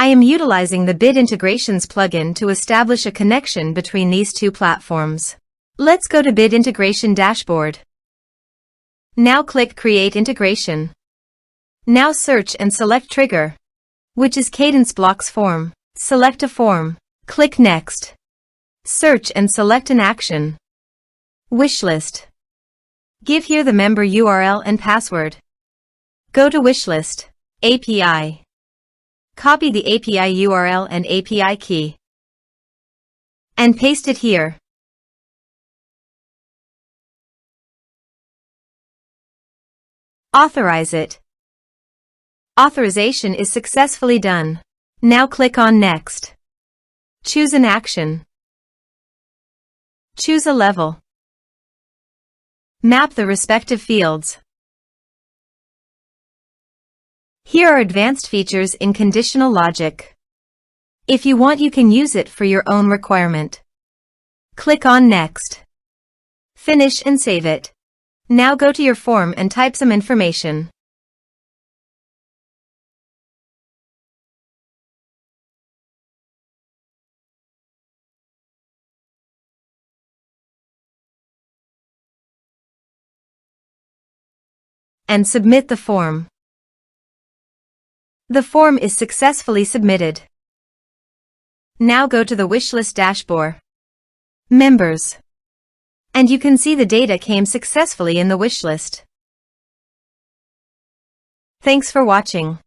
I am utilizing the Bid Integrations plugin to establish a connection between these two platforms. Let's go to Bid Integration Dashboard. Now click Create Integration. Now search and select Trigger, which is Kadence Blocks Form. Select a form. Click Next. Search and select an action. Wishlist. Give here the member URL and password. Go to WishList API. Copy the API URL and API key and paste it here. Authorize it. Authorization is successfully done. Now click on Next. Choose an action. Choose a level. Map the respective fields. Here are advanced features in conditional logic. If you want, you can use it for your own requirement. Click on Next. Finish and save it. Now go to your form and type some information. And submit the form. The form is successfully submitted. Now go to the WishList dashboard. Members. And you can see the data came successfully in the wishlist. Thanks for watching.